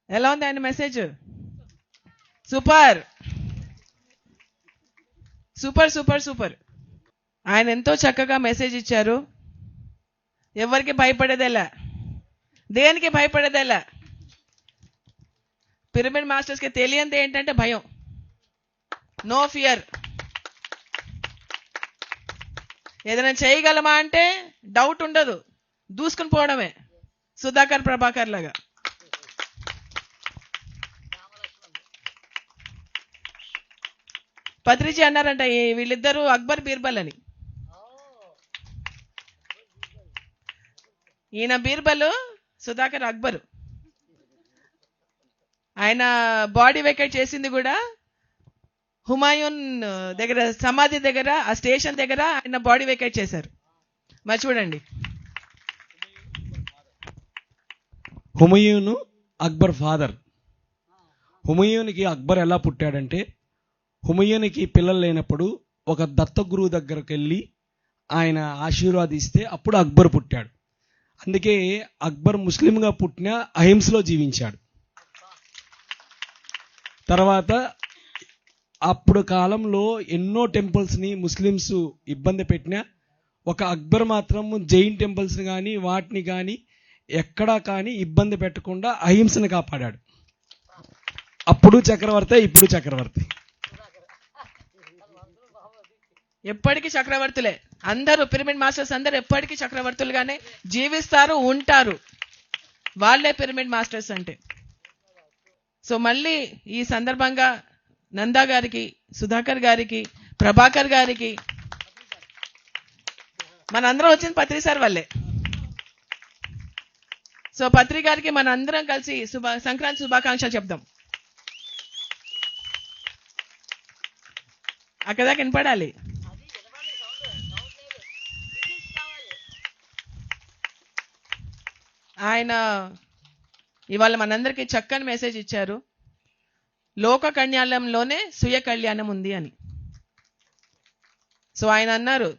ఎలా ఉంది ఆయన message? Super super super super. ఆయన ఎంతో చక్కగా మెసేజ్ ఇచ్చారు. ఎవరికి భయపడేదేలా, దేనికి భయపడేదేలా. పిరమిడ్ మాస్టర్స్కి తెలియంది ఏంటంటే భయం. No fear. ఏదైనా చేయగలమా అంటే డౌట్ ఉండదు, దూసుకుని పోవడమే. సుధాకర్ ప్రభాకర్ లాగా. పత్రిజీ అన్నారంట వీళ్ళిద్దరూ అక్బర్ బీర్బల్ అని. ఈయన బీర్బల్, సుధాకర్ అక్బర్. ఆయన బాడీ వెకేట్ చేసింది కూడా హుమాయూన్ దగ్గర, సమాధి దగ్గర, ఆ స్టేషన్ దగ్గర ఆయన బాడీ వెకేట్ చేశారు. మరి చూడండి. హుమయూన్ అక్బర్ ఫాదర్. హుమయూన్కి అక్బర్ ఎలా పుట్టాడంటే, హుమయూన్కి పిల్లలు లేనప్పుడు ఒక దత్త గురువు దగ్గరకు వెళ్ళి ఆయన ఆశీర్వాదిస్తే అప్పుడు అక్బర్ పుట్టాడు. అందుకే అక్బర్ ముస్లింగా పుట్టిన అహింసలో జీవించాడు. తర్వాత అప్పుడు కాలంలో ఎన్నో టెంపుల్స్ని ముస్లిమ్స్ ఇబ్బంది పెట్టినా ఒక అక్బర్ మాత్రం జైన్ టెంపుల్స్ని కానీ వాటిని కానీ ఎక్కడా కానీ ఇబ్బంది పెట్టకుండా అహింసను కాపాడాడు. అప్పుడు చక్రవర్తి, ఇప్పుడు చక్రవర్తి. ఎప్పటికీ చక్రవర్తులే అందరూ. పిరమిడ్ మాస్టర్స్ అందరూ ఎప్పటికీ చక్రవర్తులుగానే జీవిస్తారు, ఉంటారు. వాళ్ళే పిరమిడ్ మాస్టర్స్ అంటే. సో మళ్ళీ ఈ సందర్భంగా నందా గారికి, సుధాకర్ గారికి, ప్రభాకర్ గారికి, మనందరం వచ్చింది పత్రి సార్ వల్లే. సో పత్రి గారికి మన అందరం కలిసి సంక్రాంతి శుభాకాంక్షలు చెప్దాం. అక్కడ దాకా వినపడాలి. ఆయన ఇవాళ మనందరికీ చక్కని మెసేజ్ ఇచ్చారు. లోక కళ్యాణంలోనే స్వీయ కళ్యాణం ఉంది అని. సో ఆయన అన్నారు,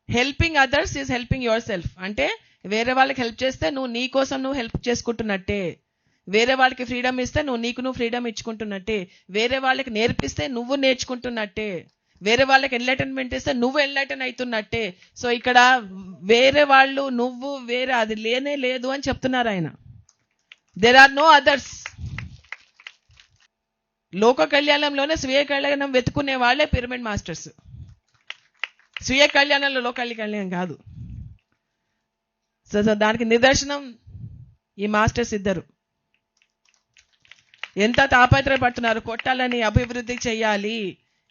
helping others is helping your self. అంటే వేరే వాళ్ళకి హెల్ప్ చేస్తే నువ్వు నీ కోసం నువ్వు హెల్ప్ చేసుకుంటున్నట్టే. వేరే వాళ్ళకి ఫ్రీడమ్ ఇస్తే నువ్వు ఫ్రీడమ్ ఇచ్చుకుంటున్నట్టే. వేరే వాళ్ళకి నేర్పిస్తే నువ్వు నేర్చుకుంటున్నట్టే. వేరే వాళ్ళకి ఎన్లైటన్మెంట్ ఇస్తే నువ్వు ఎన్లైటన్ అవుతున్నట్టే. సో ఇక్కడ వేరే వాళ్ళు, నువ్వు, వేరే అది లేనే లేదు అని చెప్తున్నారు ఆయన. There are no others. లోక కళ్యాణంలోనే స్వీయ కళ్యాణం వెతుకునే వాళ్ళే పిరమిడ్ మాస్టర్స్. స్వీయ కళ్యాణంలో లోక కళ్యాణం కాదు. సో దానికి నిదర్శనం ఈ మాస్టర్స్ ఇద్దరు. ఎంత తాపత్రయపడుతున్నారు, కొట్టాలని, అభివృద్ధి చెయ్యాలి,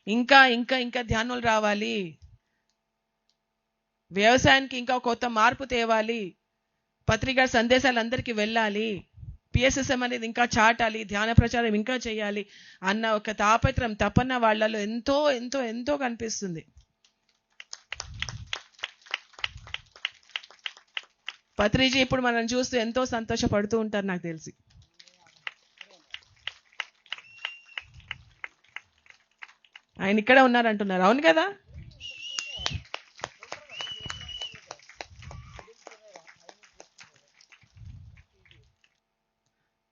ఇంకా ఇంకా ఇంకా ధ్యానులు రావాలి, వ్యవసాయానికి ఇంకా కొత్త మార్పు తేవాలి, పత్రిక సందేశాలు అందరికీ వెళ్ళాలి, పిఎస్ఎస్ఎం అనేది ఇంకా చాటాలి, ధ్యాన ప్రచారం ఇంకా చేయాలి అన్న ఒక తాపత్రం, తపన వాళ్ళలో ఎంతో ఎంతో ఎంతో కనిపిస్తుంది. పత్రిజీ ఇప్పుడు మనం చూస్తూ ఎంతో సంతోషపడుతూ ఉంటారు నాకు తెలిసి. ఆయన ఇక్కడ ఉన్నారంటున్నారు, అవును కదా?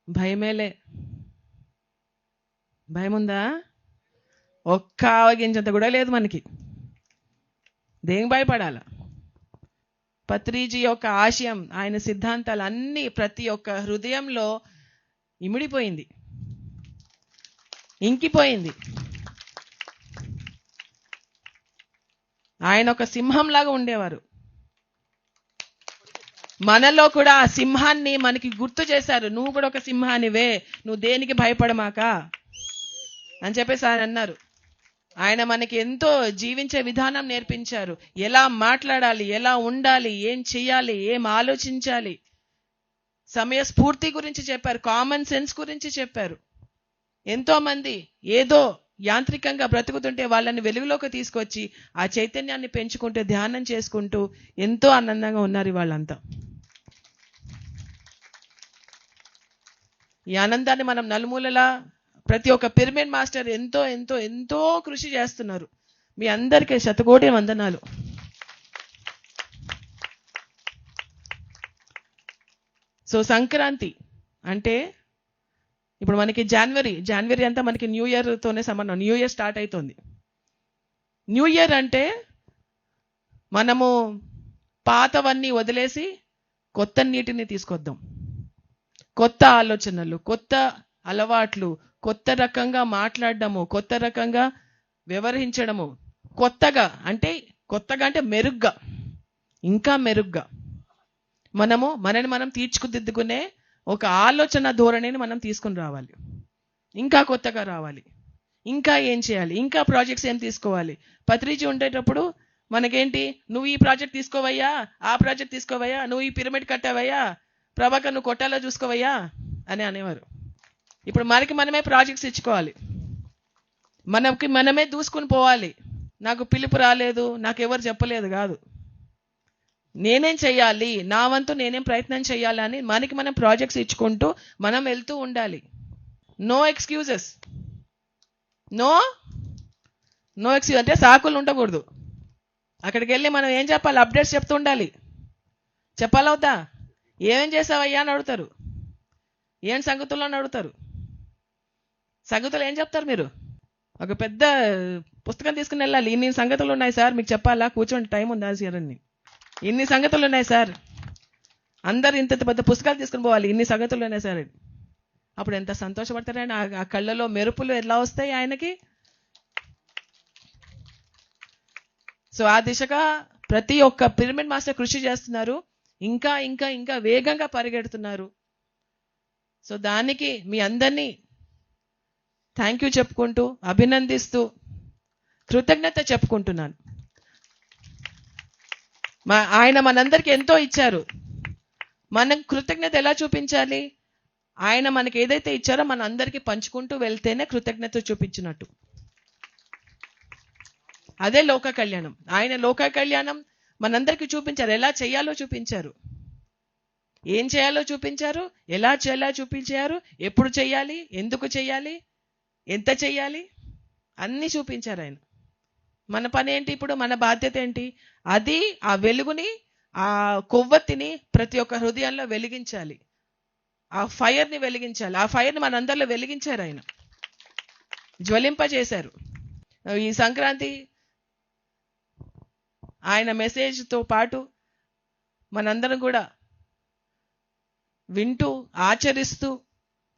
భయమేలే. భయం ఉందా? ఒక్క ఆవగించంత కూడా లేదు మనకి. దేనికి భయపడాల? పత్రిజీ యొక్క ఆశయం, ఆయన సిద్ధాంతాలు అన్నీ ప్రతి ఒక్క హృదయంలో ఇమిడిపోయింది, ఇంకిపోయింది. ఆయన ఒక సింహంలాగా ఉండేవారు. మనలో కూడా ఆ సింహాన్ని మనకి గుర్తు చేశారు. నువ్వు కూడా ఒక సింహానివే, నువ్వు దేనికి భయపడమాక అని చెప్పేసి ఆయన అన్నారు. ఆయన మనకి ఎంతో జీవించే విధానం నేర్పించారు. ఎలా మాట్లాడాలి, ఎలా ఉండాలి, ఏం చెయ్యాలి, ఏం ఆలోచించాలి, సమయ స్ఫూర్తి గురించి చెప్పారు, కామన్ సెన్స్ గురించి చెప్పారు. ఎంతో మంది ఏదో యాంత్రికంగా బ్రతుకుతుంటే వాళ్ళని వెలుగులోకి తీసుకొచ్చి ఆ చైతన్యాన్ని పెంచుకుంటూ ధ్యానం చేసుకుంటూ ఎంతో ఆనందంగా ఉన్నారు వాళ్ళంతా. ఈ ఆనందాన్ని మనం నలుమూలలా ప్రతి ఒక్క పిరమిడ్ మాస్టర్ ఎంతో ఎంతో ఎంతో కృషి చేస్తున్నారు. మీ అందరికీ శతకోటి వందనాలు. సో సంక్రాంతి అంటే ఇప్పుడు మనకి జనవరి అంతా మనకి న్యూ ఇయర్ తోనే సంబంధం. న్యూ ఇయర్ స్టార్ట్ అవుతుంది. న్యూ ఇయర్ అంటే మనము పాతవన్నీ వదిలేసి కొత్త నీటిని తీసుకొద్దాం. కొత్త ఆలోచనలు, కొత్త అలవాట్లు, కొత్త రకంగా మాట్లాడడము, కొత్త రకంగా వ్యవహరించడము, కొత్తగా అంటే మెరుగ్గా, ఇంకా మెరుగ్గా మనని మనం తీర్చుకుదిద్దుకునే ఒక ఆలోచన ధోరణిని మనం తీసుకుని రావాలి. ఇంకా కొత్తగా రావాలి. ఇంకా ఏం చేయాలి, ఇంకా ప్రాజెక్ట్స్ ఏం తీసుకోవాలి. పత్రిజీ ఉండేటప్పుడు మనకేంటి, నువ్వు ఈ ప్రాజెక్ట్ తీసుకోవయ్యా, ఆ ప్రాజెక్ట్ తీసుకోవయ్యా, నువ్వు ఈ పిరమిడ్ కట్టావయ్యా, ప్రభాకర్ నువ్వు కొట్టాలో చూసుకోవయ్యా అని అనేవారు. ఇప్పుడు మనమే ప్రాజెక్ట్స్ ఇచ్చుకోవాలి. మనమే దూసుకుని పోవాలి. నాకు పిలుపు రాలేదు, నాకు ఎవరు చెప్పలేదు కాదు, నేనేం చెయ్యాలి, నా వంతు నేనేం ప్రయత్నం చేయాలి అని మనం ప్రాజెక్ట్స్ ఇచ్చుకుంటూ మనం వెళ్తూ ఉండాలి. నో ఎక్స్క్యూజెస్, నో ఎక్స్క్యూజ్ అంటే సాకులు ఉండకూడదు. అక్కడికి వెళ్ళి మనం ఏం చెప్పాలి, అప్డేట్స్ చెప్తూ ఉండాలి. చెప్పాలవుతా, ఏమేం చేసావయ్యా అని అడుగుతారు, ఏం సంగతులు అని అడుగుతారు. సంగతులు ఏం చెప్తారు మీరు? ఒక పెద్ద పుస్తకం తీసుకుని వెళ్ళాలి. ఇన్ని సంగతులు ఉన్నాయి సార్, మీకు చెప్పాలా, కూర్చోండి, టైం ఉందా అని. ఇన్ని సంగతులు ఉన్నాయి సార్, అందరు ఇంత పెద్ద పుస్తకాలు తీసుకుని పోవాలి, ఇన్ని సంగతులు ఉన్నాయి సార్. అప్పుడు ఎంత సంతోషపడతారని, ఆ కళ్ళలో మెరుపులు ఎలా వస్తాయి ఆయనకి. సో ఆ దిశగా ప్రతి ఒక్క పిరమిడ్ మాస్టర్ కృషి చేస్తున్నారు. ఇంకా ఇంకా ఇంకా వేగంగా పరిగెడుతున్నారు. సో దానికి మీ అందరినీ థ్యాంక్ యూ చెప్పుకుంటూ, అభినందిస్తూ, కృతజ్ఞత చెప్పుకుంటున్నాను. ఆయన మనందరికీ ఎంతో ఇచ్చారు. మనం కృతజ్ఞత ఎలా చూపించాలి? ఆయన మనకి ఏదైతే ఇచ్చారో మన అందరికీ పంచుకుంటూ వెళ్తేనే కృతజ్ఞత చూపించినట్టు. అదే లోక కళ్యాణం. ఆయన లోక కళ్యాణం మనందరికీ చూపించారు. ఎలా చేయాలో చూపించారు, ఏం చేయాలో చూపించారు, ఎలా చేయాలో చూపించారు, ఎప్పుడు చేయాలి, ఎందుకు చేయాలి, ఎంత చేయాలి, అన్నీ చూపించారు ఆయన. మన పని ఏంటి ఇప్పుడు, మన బాధ్యత ఏంటి? అది ఆ వెలుగుని, ఆ కొవ్వొత్తిని ప్రతి ఒక్క హృదయంలో వెలిగించాలి. ఆ ఫైర్ని వెలిగించాలి. ఆ ఫైర్ని మనందరిలో వెలిగించారు ఆయన, జ్వలింపజేశారు. ఈ సంక్రాంతి ఆయన మెసేజ్తో పాటు మనందరం కూడా వింటూ, ఆచరిస్తూ,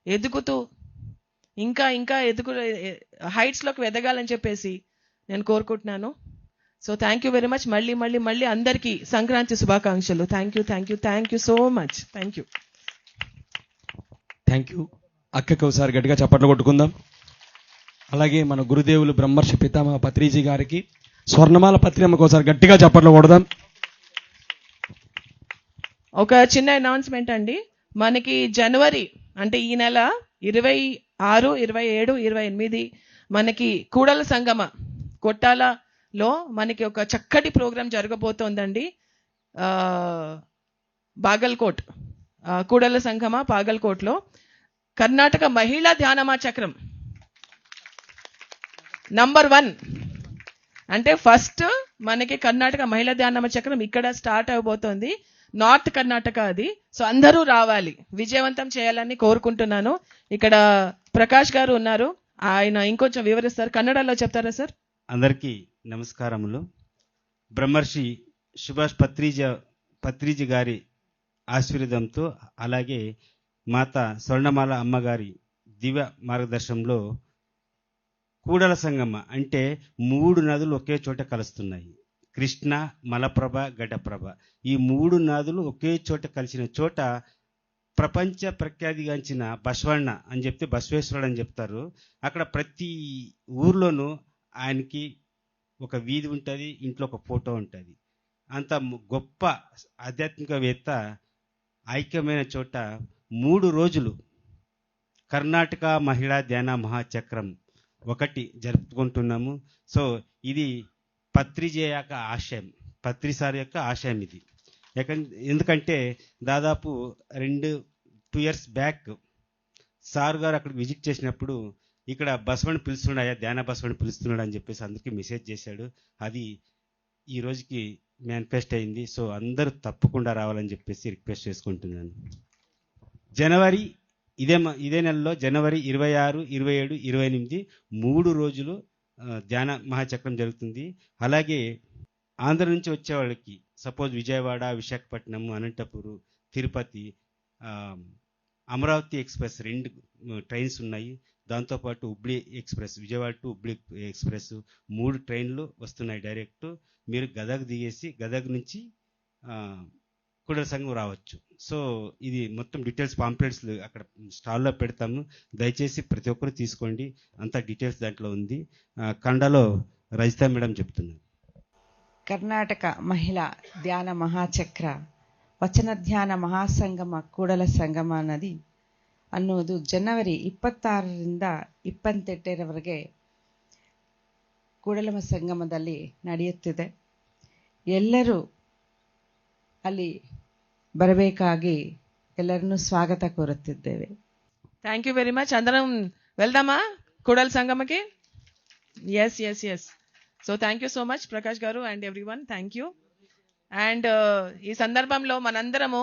ఎదుగుతూ, ఇంకా ఇంకా హైట్స్లోకి ఎదగాలని చెప్పేసి నేను కోరుకుంటున్నాను. So thank you very much. మళ్ళీ అందరికీ సంక్రాంతి శుభాకాంక్షలు. Thank you so much. Thank you. అక్కకి ఒకసారి గట్టిగా చప్పట్లు కొట్టుకుందాం. అలాగే మన గురుదేవులు బ్రహ్మర్షి పితామహ పత్రిజీ గారికి, స్వర్ణమాల పత్రికమ్మకి ఒకసారి గట్టిగా చప్పట్లు కొడదాం. ఒక చిన్న అనౌన్స్మెంట్ అండి. మనకి జనవరి అంటే ఈ నెల 26, 27, 28 మనకి కూడల సంగమ కొట్టాలలో మనకి ఒక చక్కటి ప్రోగ్రాం జరగబోతోందండి. బాగల్కోట్ కూడల సంగమ బాగల్కోట్లో కర్ణాటక మహిళా ధ్యానమా చక్రం నంబర్ 1 అంటే ఫస్ట్ మనకి కర్ణాటక మహిళా ధ్యానమా చక్రం ఇక్కడ స్టార్ట్ అవబోతోంది. నార్త్ కర్ణాటక అది. సో అందరూ రావాలి, విజయవంతం చేయాలని కోరుకుంటున్నాను. ఇక్కడ ప్రకాష్ గారు ఉన్నారు, ఆయన ఇంకొంచెం వివరిస్తారు. కన్నడలో చెప్తారా సార్? అందరికీ నమస్కారములు. బ్రహ్మర్షి సుభాష్ పత్రిజీ గారి ఆశీర్వాదంతో, అలాగే మాత స్వర్ణమాల అమ్మగారి దివ్య మార్గదర్శనంలో కూడల సంగమ అంటే 3 నదులు ఒకే చోట కలుస్తున్నాయి. కృష్ణ, మలప్రభ, ఘటప్రభ. ఈ 3 నదులు ఒకే చోట కలిసిన చోట ప్రపంచ ప్రఖ్యాతిగాంచిన బసవಣ್ణ అని చెప్తే బసవేశ్వరుడు అని చెప్తారు. అక్కడ ప్రతి ఊర్లోనూ ఆయనకి ఒక వీధి ఉంటుంది, ఇంట్లో ఒక ఫోటో ఉంటుంది. అంత గొప్ప ఆధ్యాత్మికవేత్త ఐక్యమైన చోట 3 రోజులు కర్ణాటక మహిళా ధ్యాన మహాచక్రం 1 జరుపుకుంటున్నాము. సో ఇది పత్రిజీ యొక్క ఆశయం, పత్రిసారి యొక్క ఆశయం ఇది. ఎందుకంటే దాదాపు 2 years బ్యాక్ సార్ గారు అక్కడికి విజిట్ చేసినప్పుడు ఇక్కడ బసవని పిలుస్తున్నాడు, ధ్యాన బసవని పిలుస్తున్నాడు అని చెప్పేసి అందరికీ మెసేజ్ చేశాడు. అది ఈ రోజుకి మేనిఫెస్ట్ అయింది. సో అందరూ తప్పకుండా రావాలని చెప్పేసి రిక్వెస్ట్ చేసుకుంటున్నాను. జనవరి ఇదే నెలలో జనవరి 26, 27, 28 3 రోజులు ధ్యాన మహాచక్రం జరుగుతుంది. అలాగే ఆంధ్ర నుంచి వచ్చే వాళ్ళకి సపోజ్ విజయవాడ, విశాఖపట్నం, అనంతపురం, తిరుపతి, ఆ, అమరావతి ఎక్స్ప్రెస్ 2 ట్రైన్స్ ఉన్నాయి. దాంతోపాటు Hubli express, Vijayawada to Hubli express 3 ట్రైన్లు వస్తున్నాయి డైరెక్ట్. మీరు గదగ్ దిగేసి గదగ్ నుంచి కుడల సంఘం రావచ్చు. సో ఇది మొత్తం డీటెయిల్స్ పాంప్లెట్స్ అక్కడ స్టాల్లో పెడతాము. దయచేసి ప్రతి ఒక్కరు తీసుకోండి, అంత డీటెయిల్స్ దాంట్లో ఉంది. కన్నడలో రజితా మేడం చెప్తున్నారు. ಕರ್ನಾಟಕ ಮಹಿಳಾ ಧ್ಯಾನ ಮಹಾಚಕ್ರ ವಚನ ಧ್ಯಾನ ಮಹಾಸಂಗಮ ಕೂಡಲ ಸಂಗಮ ಅನ್ನೋದು ಜನವರಿ 26ರಿಂದ 28ರವರೆಗೆ ಕೂಡಲ ಸಂಗಮದಲ್ಲಿ ನಡೆಯುತ್ತಿದೆ. ಎಲ್ಲರೂ ಅಲ್ಲಿ ಬರಬೇಕಾಗಿ ಎಲ್ಲರನ್ನೂ ಸ್ವಾಗತ ಕೋರುತ್ತಿದ್ದೇವೆ. Thank you very much. అందరం వెళ్దామా కుడల్ సంగమకి? Yes yes yes. So thank you so much Prakash గారు and everyone, thank you. And ఈ సందర్భంలో మనందరము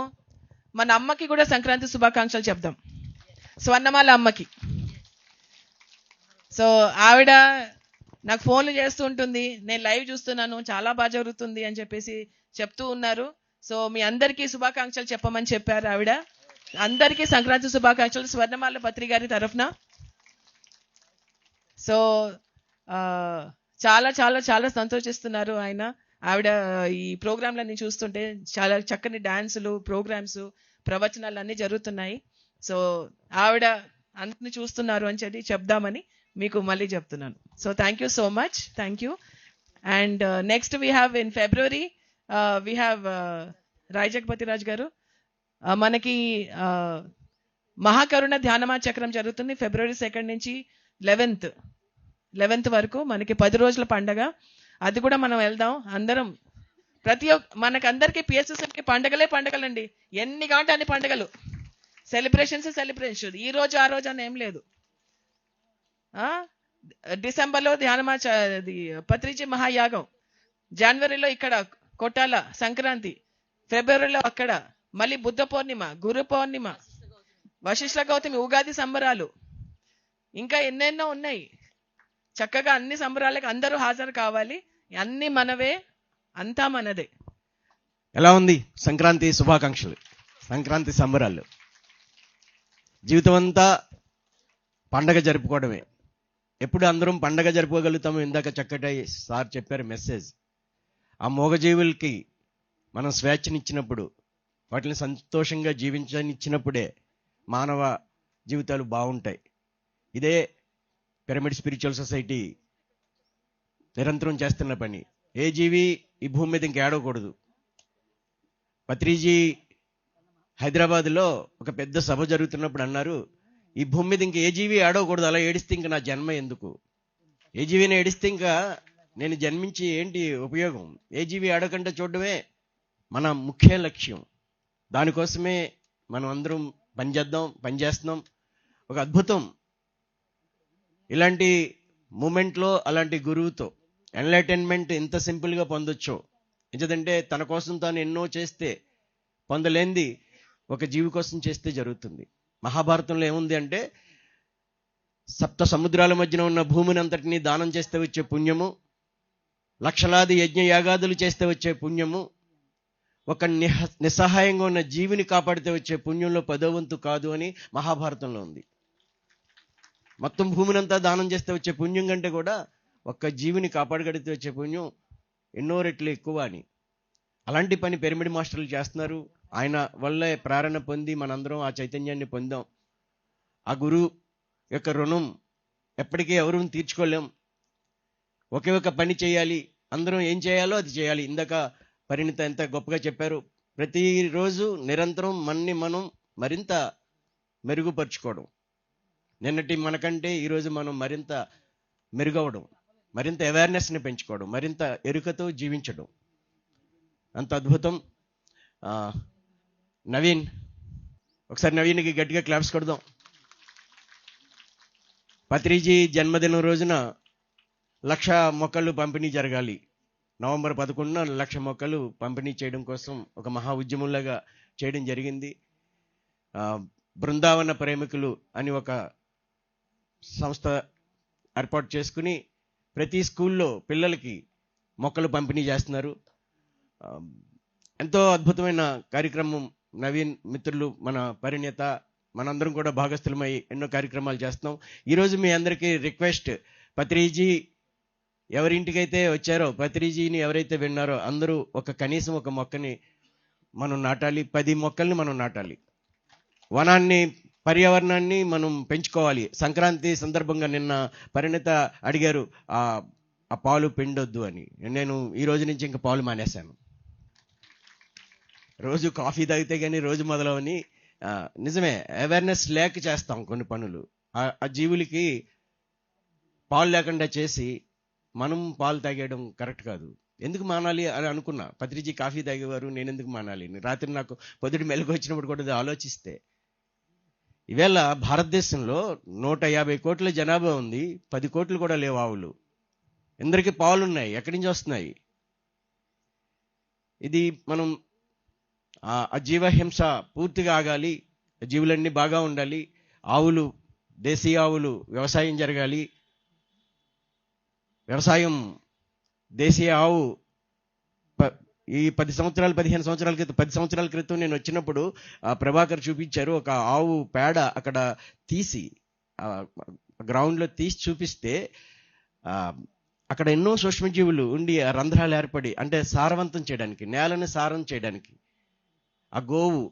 మన అమ్మకి కూడా సంక్రాంతి శుభాకాంక్షలు చెప్దాం, స్వర్ణమాల అమ్మకి. సో ఆవిడ నాకు ఫోన్లు చేస్తూ ఉంటుంది, నేను లైవ్ చూస్తున్నాను, చాలా బాగా జరుగుతుంది అని చెప్పేసి చెప్తూ ఉన్నారు. సో మీ అందరికీ శుభాకాంక్షలు చెప్పమని చెప్పారు ఆవిడ. అందరికీ సంక్రాంతి శుభాకాంక్షలు స్వర్ణమాల పత్రి గారి తరఫున. సో చాలా చాలా చాలా సంతోషిస్తున్నారు ఆవిడ ఈ ప్రోగ్రాంలన్నీ చూస్తుంటే. చాలా చక్కని డాన్సులు, ప్రోగ్రామ్స్, ప్రవచనాలు అన్నీ జరుగుతున్నాయి. సో ఆవిడ అందరిని చూస్తున్నారు అని చెప్పి చెప్దామని మీకు మళ్ళీ చెప్తున్నాను. So thank you so much, thank you. And next we have in February we have Rai Jagapati Raj గారు. మనకి మహాకరుణ ధ్యానమా చక్రం జరుగుతుంది ఫిబ్రవరి 2 నుంచి 11th వరకు. మనకి 10 రోజుల పండగ. అది కూడా మనం వెళ్దాం అందరం. మనకందరికి పిఎస్ఎస్ఎంకి పండగలండి. ఎన్ని కావాలంటే అన్ని పండగలు, సెలబ్రేషన్. ఈ రోజు ఆ రోజు అని ఏం లేదు. డిసెంబర్లో పత్రిజీ మహాయాగం, జనవరిలో ఇక్కడ కొట్టాల సంక్రాంతి, ఫిబ్రవరిలో అక్కడ, మళ్ళీ బుద్ధ పౌర్ణిమ, గురు పౌర్ణిమ, వశిష్ఠ గౌతమి, ఉగాది సంబరాలు, ఇంకా ఎన్నెన్నో ఉన్నాయి. చక్కగా అన్ని సంబరాలకు అందరూ హాజరు కావాలి. అన్ని మనవే, అంతా మనదే. ఎలా ఉంది సంక్రాంతి శుభాకాంక్షలు, సంక్రాంతి సంబరాలు? జీవితం అంతా పండగ జరుపుకోవడమే. ఎప్పుడు అందరం పండగ జరుపుకోగలుగుతాము? ఇందాక చక్కటి సార్ చెప్పారు మెసేజ్. ఆ మూగజీవులకి మనం స్వేచ్ఛనిచ్చినప్పుడు, వాటిని సంతోషంగా జీవించనిచ్చినప్పుడే మానవ జీవితాలు బాగుంటాయి. ఇదే పిరమిడ్ స్పిరిచువల్ సొసైటీ నిరంతరం చేస్తున్న పని. ఏ జీవి ఈ భూమి మీద ఇంకేడకూడదు. పత్రిజీ హైదరాబాద్లో ఒక పెద్ద సభ జరుగుతున్నప్పుడు అన్నారు, ఈ భూమి మీద ఇంక ఏ జీవి ఏడవకూడదు, అలా ఏడిస్తే ఇంక నా జన్మ ఎందుకు? ఏ జీవిని ఏడిస్తే ఇంకా నేను జన్మించి ఏంటి ఉపయోగం? ఏ జీవి ఏడవకుండా చూడడమే మన ముఖ్య లక్ష్యం. దానికోసమే మనం అందరం పనిచేస్తున్నాం. ఒక అద్భుతం. ఇలాంటి మూమెంట్లో అలాంటి గురువుతో ఎన్లైటైన్మెంట్ ఎంత సింపుల్గా పొందొచ్చో. ఎందుకంటే తన కోసం తాను ఎన్నో చేస్తే పొందలేంది ఒక జీవి కోసం చేస్తే జరుగుతుంది. మహాభారతంలో ఏముంది అంటే, 7 సముద్రాల మధ్యన ఉన్న భూమిని అంతటినీ దానం చేస్తే వచ్చే పుణ్యము, లక్షలాది యజ్ఞ యాగాదులు చేస్తే వచ్చే పుణ్యము, ఒక నిస్సహాయంగా ఉన్న జీవిని కాపాడితే వచ్చే పుణ్యంలో 10వ వంతు కాదు అని మహాభారతంలో ఉంది. మొత్తం భూమిని అంతా దానం చేస్తే వచ్చే పుణ్యం కంటే కూడా ఒక్క జీవిని కాపాడగడితే వచ్చే పుణ్యం ఎన్నో రెట్లు ఎక్కువ అని. అలాంటి పని పిరమిడ్ మాస్టర్లు చేస్తున్నారు. ఆయన వల్లే ప్రేరణ పొంది మనందరం ఆ చైతన్యాన్ని పొందాం. ఆ గురువు యొక్క రుణం ఎప్పటికీ ఎవరూ తీర్చుకోలేం. ఒకే ఒక పని చేయాలి, అందరం ఏం చేయాలో అది చేయాలి. ఇందాక పరిణిత ఎంత గొప్పగా చెప్పారు. ప్రతిరోజు నిరంతరం మనం మరింత మెరుగుపరుచుకోవడం. నిన్నటి మనకంటే ఈరోజు మనం మరింత మెరుగవడం, మరింత అవేర్నెస్ని పెంచుకోవడం, మరింత ఎరుకతో జీవించడం అంత అద్భుతం. నవీన్, ఒకసారి నవీన్కి గట్టిగా క్లాప్స్ కొడదాం. పత్రిజీ జన్మదినం రోజున 1,00,000 మొక్కలు పంపిణీ జరగాలి. నవంబర్ 11న 1,00,000 మొక్కలు పంపిణీ చేయడం కోసం ఒక మహా ఉద్యమంలాగా చేయడం జరిగింది. బృందావన ప్రేమికులు అని ఒక సంస్థ ఏర్పాటు చేసుకుని ప్రతి స్కూల్లో పిల్లలకి మొక్కలు పంపిణీ చేస్తున్నారు. ఎంతో అద్భుతమైన కార్యక్రమం. నవీన్ మిత్రులు, మన పరిణిత, మనందరం కూడా భాగస్థులమై ఎన్నో కార్యక్రమాలు చేస్తున్నాం. ఈరోజు మీ అందరికీ రిక్వెస్ట్, పత్రిజీ ఎవరింటికైతే వచ్చారో, పత్రిజీని ఎవరైతే విన్నారో అందరూ కనీసం ఒక మొక్కని మనం నాటాలి. 10 మొక్కల్ని మనం నాటాలి. వనాన్ని, పర్యావరణాన్ని మనం పెంచుకోవాలి. సంక్రాంతి సందర్భంగా నిన్న పరిణిత అడిగారు ఆ పాలు పిండొద్దు అని. నేను ఈ రోజు నుంచి ఇంకా పాలు మానేశాను. రోజు కాఫీ తాగితే కానీ రోజు మొదలవని. నిజమే, అవేర్నెస్ లేక చేస్తాం కొన్ని పనులు. ఆ జీవులకి పాలు లేకుండా చేసి మనం పాలు తాగేయడం కరెక్ట్ కాదు. ఎందుకు మానాలి అని అనుకున్నా. పత్రిజీ కాఫీ తాగేవారు, నేను ఎందుకు మానాలి? రాత్రి నాకు పొద్దుటి మెలకు వచ్చినప్పుడు కూడా ఆలోచిస్తే, ఈవేళ భారతదేశంలో 150 కోట్ల జనాభా ఉంది, 10 కోట్లు కూడా లేవు ఆవులు. ఎందరికీ పాలు ఉన్నాయి, ఎక్కడి నుంచి వస్తున్నాయి? ఇది మనం ఆ జీవహింస పూర్తిగా ఆగాలి. జీవులన్నీ బాగా ఉండాలి. ఆవులు, దేశీయ ఆవులు, వ్యవసాయం జరగాలి. వ్యవసాయం, దేశీయ ఆవు ఈ 10 సంవత్సరాలు 15 సంవత్సరాల క్రితం 10 సంవత్సరాల క్రితం నేను వచ్చినప్పుడు ప్రభాకర్ చూపించారు. ఒక ఆవు పేడ అక్కడ తీసి గ్రౌండ్లో తీసి చూపిస్తే అక్కడ ఎన్నో సూక్ష్మజీవులు ఉండి రంధ్రాలు ఏర్పడి, అంటే సారవంతం చేయడానికి, నేలను సారం చేయడానికి ఆ గోవు,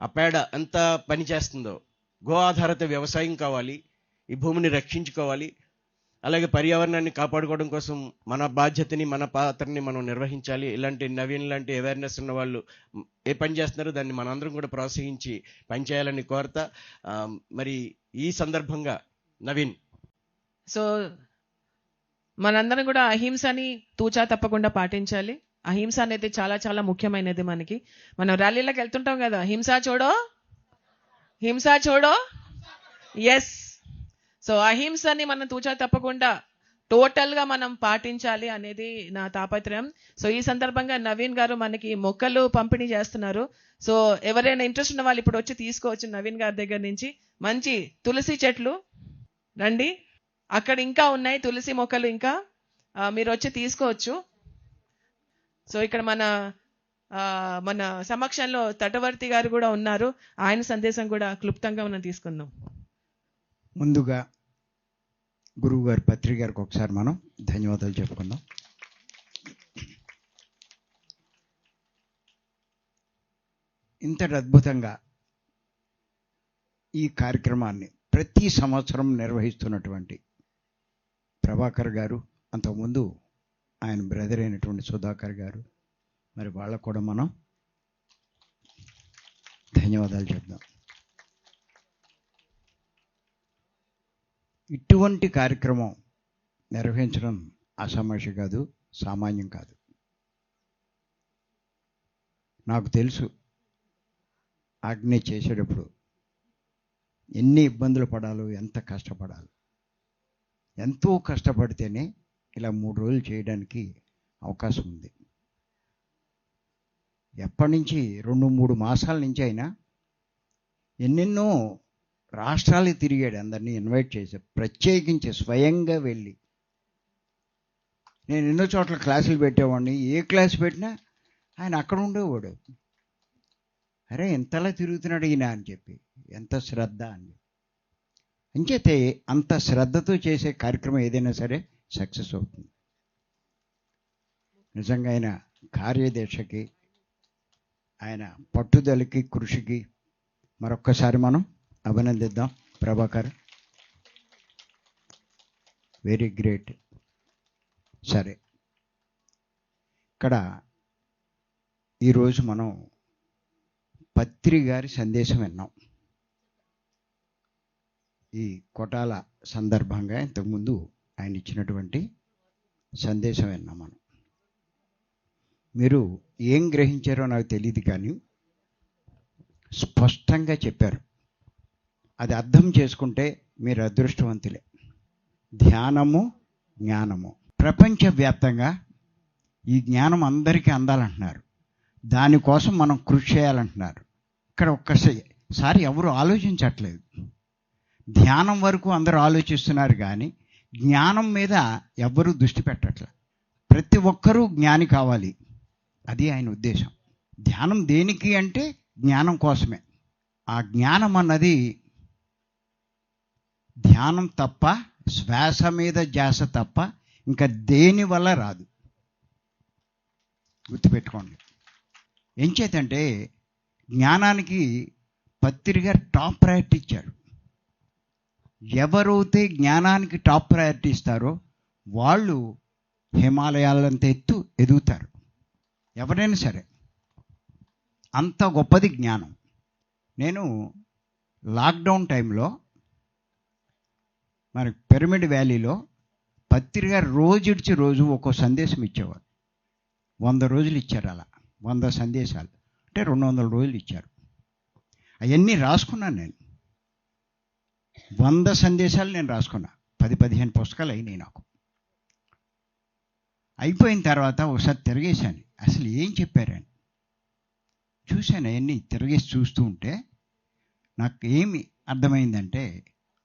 ఆ పేడ ఎంత పని చేస్తుందో. గో ఆధారిత వ్యవసాయం కావాలి. ఈ భూమిని రక్షించుకోవాలి. అలాగే పర్యావరణాన్ని కాపాడుకోవడం కోసం మన బాధ్యతని, మన పాత్రని మనం నిర్వహించాలి. ఇలాంటి నవీన్ లాంటి అవేర్నెస్ ఉన్న వాళ్ళు ఏ పని చేస్తున్నారో దాన్ని మనందరం కూడా ప్రోత్సహించి పనిచేయాలని కోరతా. మరి ఈ సందర్భంగా నవీన్, సో మనందరం కూడా అహింసని తూచా తప్పకుండా పాటించాలి. అహింస అనేది చాలా చాలా ముఖ్యమైనది మనకి. మనం ర్యాలీలకు వెళ్తుంటాం కదా, హింసా చూడో, హింసా చూడో. ఎస్, సో అహింసని మనం తూచా తప్పకుండా టోటల్ గా మనం పాటించాలి అనేది నా తాపత్రయం. సో ఈ సందర్భంగా నవీన్ గారు మనకి మొక్కలు పంపిణీ చేస్తున్నారు. సో ఎవరైనా ఇంట్రెస్ట్ ఉన్న వాళ్ళు ఇప్పుడు వచ్చి తీసుకోవచ్చు నవీన్ గారి దగ్గర నుంచి. మంచి తులసి చెట్లు రండి, అక్కడ ఇంకా ఉన్నాయి తులసి మొక్కలు, ఇంకా మీరు వచ్చి తీసుకోవచ్చు. సో ఇక్కడ మన సమక్షంలో తటవర్తి గారు కూడా ఉన్నారు. ఆయన సందేశం కూడా క్లుప్తంగా మనం తీసుకుందాం. ముందుగా గురువు గారు, పత్రి గారికి ఒకసారి మనం ధన్యవాదాలు చెప్పుకుందాం. ఇంతటి అద్భుతంగా ఈ కార్యక్రమాన్ని ప్రతి సంవత్సరం నిర్వహిస్తున్నటువంటి ప్రభాకర్ గారు, అంతకుముందు ఆయన బ్రదర్ అయినటువంటి సుధాకర్ గారు, మరి వాళ్ళకు కూడా మనం ధన్యవాదాలు చెప్దాం. ఇటువంటి కార్యక్రమం నిర్వహించడం అసమస్య కాదు, సామాన్యం కాదు. నాకు తెలుసు ఆజ్ఞ చేసేటప్పుడు ఎన్ని ఇబ్బందులు పడాలో, ఎంత కష్టపడాలి. ఎంతో కష్టపడితేనే ఇలా 3 రోజులు చేయడానికి అవకాశం ఉంది. ఎప్పటి నుంచి 2-3 మాసాల నుంచి అయినా ఎన్నెన్నో రాష్ట్రాలకు తిరిగాడు. అందరినీ ఇన్వైట్ చేసి ప్రత్యేకించి స్వయంగా వెళ్ళి, నేను ఎన్నో చోట్ల క్లాసులు పెట్టేవాడిని. ఏ క్లాస్ పెట్టినా ఆయన అక్కడ ఉండేవాడు. అరే ఎంతలా తిరుగుతున్నాడు ఈయన అని చెప్పి, ఎంత శ్రద్ధ అని. అంచేతే అంత శ్రద్ధతో చేసే కార్యక్రమం ఏదైనా సరే సక్సెస్ అవుతుంది. నిజంగా ఆయన కార్యదీక్షకి, ఆయన పట్టుదలకి, కృషికి మరొక్కసారి మనం అభినందిద్దాం. Prabhakar very great. సరే, ఇక్కడ ఈరోజు మనం పత్రి గారి సందేశం విన్నాం. ఈ కొటాల సందర్భంగా ఇంతకుముందు ఆయన ఇచ్చినటువంటి సందేశం విన్నాం మనం. మీరు ఏం గ్రహించారో నాకు తెలియదు, కానీ స్పష్టంగా చెప్పారు. అది అర్థం చేసుకుంటే మీరు అదృష్టవంతులే. ధ్యానము, జ్ఞానము ప్రపంచవ్యాప్తంగా ఈ జ్ఞానం అందరికీ అందాలంటున్నారు. దానికోసం మనం కృషి చేయాలంటున్నారు. ఇక్కడ సార్ ఎవరు ఆలోచించట్లేదు. ధ్యానం వరకు అందరూ ఆలోచిస్తున్నారు కానీ జ్ఞానం మీద ఎవ్వరూ దృష్టి పెట్టట్లేదు. ప్రతి ఒక్కరూ జ్ఞాని కావాలి, అది ఆయన ఉద్దేశం. ధ్యానం దేనికి అంటే జ్ఞానం కోసమే. ఆ జ్ఞానం అన్నది ధ్యానం తప్ప, శ్వాస మీద ధ్యాస తప్ప ఇంకా దేని వల్ల రాదు, గుర్తుపెట్టుకోండి. ఏం చేతంటే జ్ఞానానికి పత్రి గారు టాప్ ప్రయారిటీ ఇచ్చారు. ఎవరైతే జ్ఞానానికి టాప్ ప్రయారిటీ ఇస్తారో వాళ్ళు హిమాలయాలంత ఎత్తు ఎదుగుతారు. ఎవరైనా సరే, అంత గొప్పది జ్ఞానం. నేను లాక్డౌన్ టైంలో మరి పిరమిడ్ వ్యాలీలో పత్రి గారు రోజు ఇడిచి రోజు ఒక్కో సందేశం ఇచ్చేవారు. 100 రోజులు ఇచ్చారు. అలా 100 సందేశాలు అంటే 200 రోజులు ఇచ్చారు. అవన్నీ రాసుకున్నాను నేను. 100 సందేశాలు నేను రాసుకున్నా. 10-15 పుస్తకాలు అయినాయి నాకు. అయిపోయిన తర్వాత ఒకసారి తిరిగేశాను, అసలు ఏం చెప్పారని చూశాను. అవన్నీ తిరిగేసి చూస్తూ ఉంటే నాకు ఏమి అర్థమైందంటే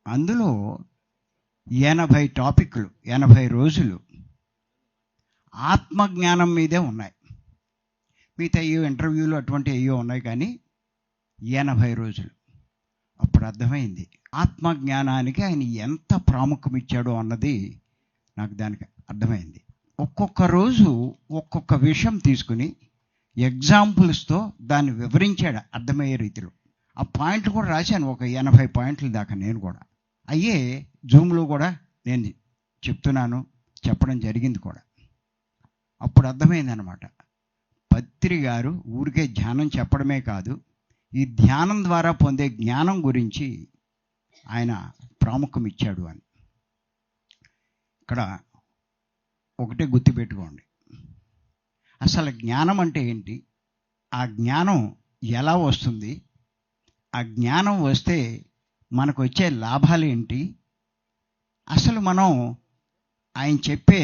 అందులో 80 టాపిక్లు, 80 రోజులు ఆత్మజ్ఞానం మీదే ఉన్నాయి. మిగతా అయ్యో ఇంటర్వ్యూలు అటువంటి అయ్యో ఉన్నాయి, కానీ 80 రోజులు. అప్పుడు అర్థమైంది ఆత్మజ్ఞానానికి ఆయన ఎంత ప్రాముఖ్యం ఇచ్చాడో అన్నది నాకు దానికి అర్థమైంది. ఒక్కొక్క రోజు ఒక్కొక్క విషయం తీసుకుని ఎగ్జాంపుల్స్తో దాన్ని వివరించాడు అర్థమయ్యే రీతిలో. ఆ పాయింట్లు కూడా రాశాను, ఒక 80 పాయింట్ల దాకా నేను కూడా. అయ్యే జూమ్లో కూడా నేను చెప్తున్నాను, చెప్పడం జరిగింది కూడా. అప్పుడు అర్థమైందనమాట, పత్రి గారు ఊరికే ధ్యానం చెప్పడమే కాదు, ఈ ధ్యానం ద్వారా పొందే జ్ఞానం గురించి ఆయన ప్రాముఖ్యం ఇచ్చాడు అని. ఇక్కడ ఒకటే గుర్తుపెట్టుకోండి, అసలు జ్ఞానం అంటే ఏంటి, ఆ జ్ఞానం ఎలా వస్తుంది, ఆ జ్ఞానం వస్తే మనకు వచ్చే లాభాలు ఏంటి, అసలు మనం ఆయన చెప్పే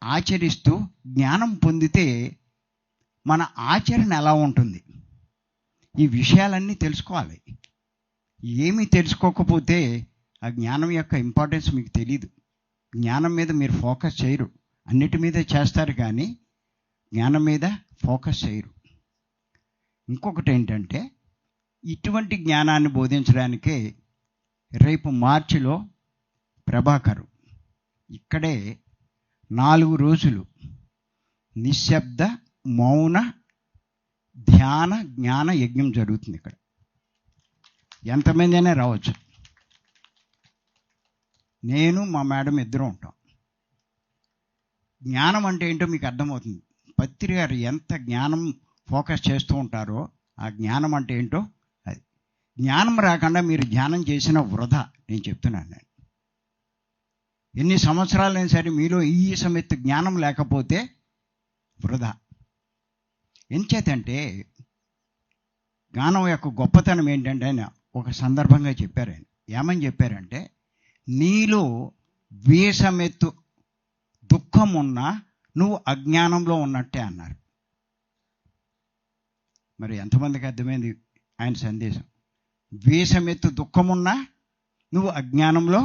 ఆచరిస్తూ జ్ఞానం పొందితే మన ఆచరణ ఎలా ఉంటుంది, ఈ విషయాలన్నీ తెలుసుకోవాలి. ఏమీ తెలుసుకోకపోతే ఆ జ్ఞానం యొక్క ఇంపార్టెన్స్ మీకు తెలీదు. జ్ఞానం మీద మీరు ఫోకస్ చేయరు, అన్నిటి మీద చేస్తారు కానీ జ్ఞానం మీద ఫోకస్ చేయరు. ఇంకొకటి ఏంటంటే ఇటువంటి జ్ఞానాన్ని బోధించడానికే రేపు మార్చిలో ప్రభాకరు ఇక్కడే 4 రోజులు నిశ్శబ్ద మౌన ధ్యాన జ్ఞాన యజ్ఞం జరుగుతుంది. ఇక్కడ ఎంతమంది అయినా రావచ్చు. నేను మా మేడం ఇద్దరం ఉంటాం. జ్ఞానం అంటే ఏంటో మీకు అర్థమవుతుంది. పత్రి గారు ఎంత జ్ఞానం ఫోకస్ చేస్తూ ఉంటారో ఆ జ్ఞానం అంటే ఏంటో అది. జ్ఞానం రాకుండా మీరు ధ్యానం చేసిన వృధా, నేను చెప్తున్నాను. నేను ఎన్ని సంవత్సరాలైనా సరే మీలో ఈ సమెత్తు జ్ఞానం లేకపోతే వృధా. ఎంచేతంటే జ్ఞానం యొక్క గొప్పతనం ఏంటంటే ఆయన ఒక సందర్భంగా చెప్పారు. ఆయన ఏమని చెప్పారంటే, నీలో వేసమెత్తు దుఃఖం ఉన్నా నువ్వు అజ్ఞానంలో ఉన్నట్టే అన్నారు. మరి ఎంతమందికి అర్థమైంది ఆయన సందేశం? వేసమెత్తు దుఃఖం ఉన్నా నువ్వు అజ్ఞానంలో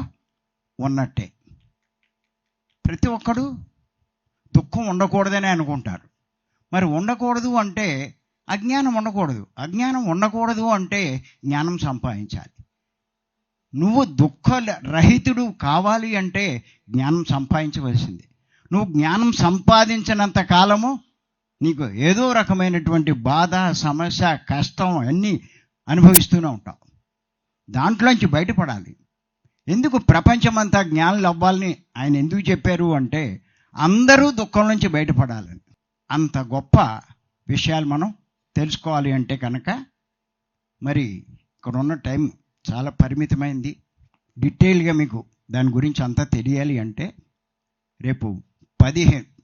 ఉన్నట్టే. ప్రతి ఒక్కడు దుఃఖం ఉండకూడదని అనుకుంటారు. మరి ఉండకూడదు అంటే అజ్ఞానం ఉండకూడదు, అజ్ఞానం ఉండకూడదు అంటే జ్ఞానం సంపాదించాలి. నువ్వు దుఃఖ రహితుడు కావాలి అంటే జ్ఞానం సంపాదించవలసింది. నువ్వు జ్ఞానం సంపాదించినంత కాలము నీకు ఏదో రకమైనటువంటి బాధ, సమస్య, కష్టం అన్నీ అనుభవిస్తూనే ఉంటావు. దాంట్లోంచి బయటపడాలి. ఎందుకు ప్రపంచమంతా జ్ఞానులు అవ్వాలని ఆయన ఎందుకు చెప్పారు అంటే అందరూ దుఃఖం నుంచి బయటపడాలని. అంత గొప్ప విషయాలు మనం తెలుసుకోవాలి అంటే కనుక మరి ఇక్కడ ఉన్న టైం చాలా పరిమితమైంది. డీటెయిల్గా మీకు దాని గురించి అంతా తెలియాలి అంటే రేపు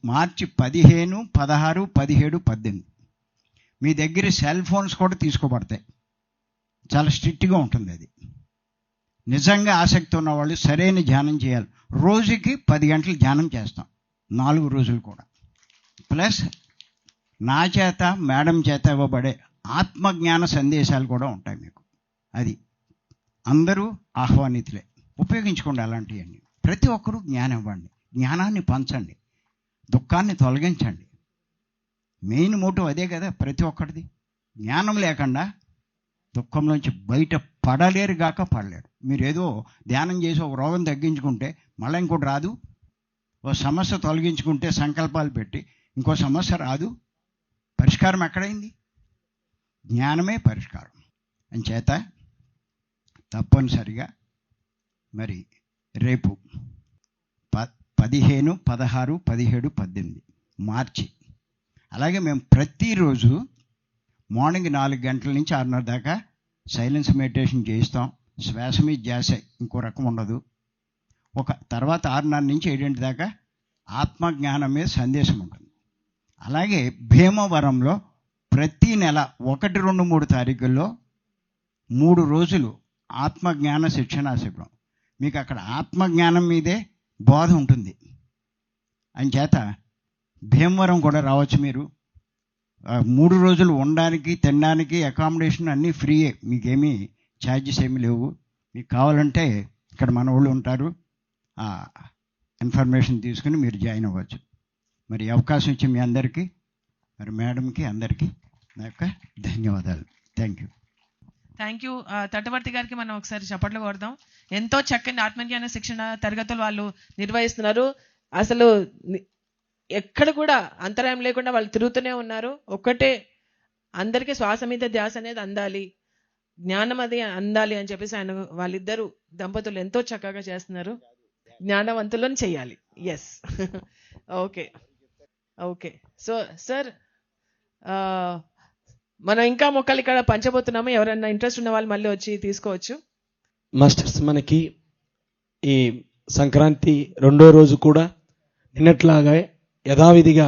మార్చి 15, 16, 17, 18 మీ దగ్గర సెల్ ఫోన్స్ కూడా తీసుకోబడతాయి. చాలా స్ట్రిక్ట్గా ఉంటుంది అది. నిజంగా ఆసక్తి ఉన్న వాళ్ళు సరైన ధ్యానం చేయాలి. రోజుకి 10 గంటలు ధ్యానం చేస్తాం 4 రోజులు కూడా. ప్లస్ నా చేత మేడం చేత ఇవ్వబడే ఆత్మజ్ఞాన సందేశాలు కూడా ఉంటాయి మీకు. అది అందరూ ఆహ్వానితులే, ఉపయోగించుకోండి అలాంటివన్నీ. ప్రతి ఒక్కరూ జ్ఞానం ఇవ్వండి, జ్ఞానాన్ని పంచండి, దుఃఖాన్ని తొలగించండి. మెయిన్ మోటివ్ అదే కదా ప్రతి ఒక్కరిది. జ్ఞానం లేకుండా దుఃఖంలోంచి బయట పడలేరు గాక పడలేరు. మీరు ఏదో ధ్యానం చేసి ఒక రోగం తగ్గించుకుంటే మళ్ళీ ఇంకోటి రాదు, ఓ సమస్య తొలగించుకుంటే సంకల్పాలు పెట్టి ఇంకో సమస్య రాదు. పరిష్కారం ఎక్కడైంది? జ్ఞానమే పరిష్కారం. అంచేత తప్పనిసరిగా మరి రేపు 15, 16, 17, 18 మార్చి, అలాగే మేము ప్రతిరోజు మార్నింగ్ 4 గంటల నుంచి 6:30 దాకా సైలెన్స్ మెడిటేషన్ చేయిస్తాం. శ్వాస మీద ధ్యాస, ఇంకో రకం ఉండదు. ఒక తర్వాత 6:30 నుంచి 7 దాకా ఆత్మజ్ఞానం మీద సందేశం ఉంటుంది. అలాగే భీమవరంలో ప్రతి నెల 1, 2, 3 తారీఖుల్లో 3 రోజులు ఆత్మజ్ఞాన శిక్షణా శిబిరం. మీకు అక్కడ ఆత్మజ్ఞానం మీదే బోధ ఉంటుంది. అంచేత భీమవరం కూడా రావచ్చు మీరు. 3 రోజులు ఉండడానికి, తినడానికి, అకామిడేషన్ అన్నీ ఫ్రీయే, మీకేమీ ఛార్జెస్ ఏమీ లేవు. మీకు కావాలంటే ఇక్కడ మన వాళ్ళు ఉంటారు, ఇన్ఫర్మేషన్ తీసుకుని మీరు జాయిన్ అవ్వచ్చు. మరి అవకాశం ఇచ్చి మీ అందరికీ, మరి మేడంకి అందరికీ నా యొక్క ధన్యవాదాలు. Thank you. Thank you. Tatavarthi గారికి మనం ఒకసారి చప్పట్లు కొడదాం. ఎంతో చక్కని ఆత్మజ్ఞాన శిక్షణ తరగతులు వాళ్ళు నిర్వహిస్తున్నారు. అసలు ఎక్కడ కూడా అంతరాయం లేకుండా వాళ్ళు తిరుగుతూనే ఉన్నారు. ఒక్కటే, అందరికీ శ్వాస మీద ధ్యాస అనేది అందాలి, జ్ఞానం అది అందాలి అని చెప్పేసి ఆయన వాళ్ళిద్దరు దంపతులు ఎంతో చక్కగా చేస్తున్నారు. జ్ఞానవంతులను చేయాలి. Yes. Okay okay. So sir, మనం ఇంకా మొక్కలు ఇక్కడ పంచబోతున్నాము. ఎవరైనా ఇంట్రెస్ట్ ఉన్న వాళ్ళు మళ్ళీ వచ్చి తీసుకోవచ్చు. మాస్టర్స్, మనకి ఈ సంక్రాంతి 2వ రోజు కూడా నిన్నట్లాగా యథావిధిగా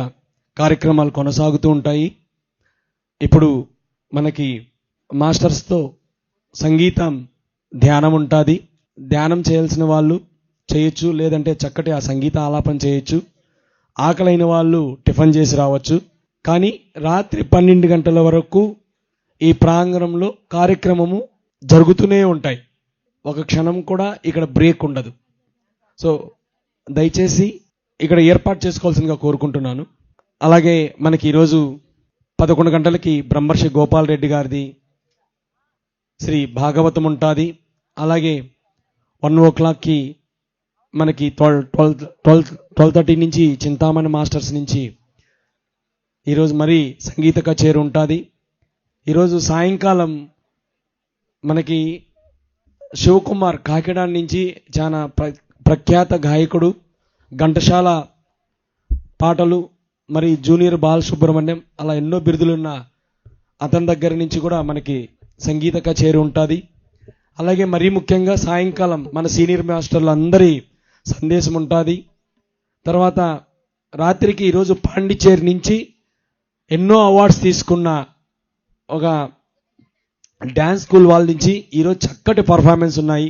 కార్యక్రమాలు కొనసాగుతూ ఉంటాయి. ఇప్పుడు మనకి మాస్టర్స్తో సంగీతం ధ్యానం ఉంటుంది. ధ్యానం చేయాల్సిన వాళ్ళు చేయొచ్చు, లేదంటే చక్కటి ఆ సంగీత ఆలాపన చేయొచ్చు. ఆకలైన వాళ్ళు టిఫిన్ చేసి రావచ్చు. కానీ రాత్రి 12 గంటల వరకు ఈ ప్రాంగణంలో కార్యక్రమము జరుగుతూనే ఉంటాయి. ఒక క్షణం కూడా ఇక్కడ బ్రేక్ ఉండదు. సో దయచేసి ఇక్కడ ఏర్పాటు చేసుకోవాల్సిందిగా కోరుకుంటున్నాను. అలాగే మనకి ఈరోజు 11 గంటలకి బ్రహ్మర్షి గోపాల్ రెడ్డి గారిది శ్రీ భాగవతం ఉంటుంది. అలాగే 1 o'clock మనకి 12:30 నుంచి చింతామణి మాస్టర్స్ నుంచి ఈరోజు మరి సంగీత కచేరీ ఉంటుంది. ఈరోజు సాయంకాలం మనకి శివకుమార్ కాకినాడ నుంచి చాలా ప్రఖ్యాత గాయకుడు, ఘంటసాల పాటలు, మరి జూనియర్ బాలసుబ్రహ్మణ్యం, అలా ఎన్నో బిరుదులున్న అతని దగ్గర నుంచి కూడా మనకి సంగీత కచేరీ ఉంటుంది. అలాగే మరీ ముఖ్యంగా సాయంకాలం మన సీనియర్ మాస్టర్లు అందరి సందేశం ఉంటుంది. తర్వాత రాత్రికి ఈరోజు పాండిచేరి నుంచి ఎన్నో అవార్డ్స్ తీసుకున్న ఒక డ్యాన్స్ స్కూల్ వాళ్ళ నుంచి ఈరోజు చక్కటి పర్ఫార్మెన్స్ ఉన్నాయి.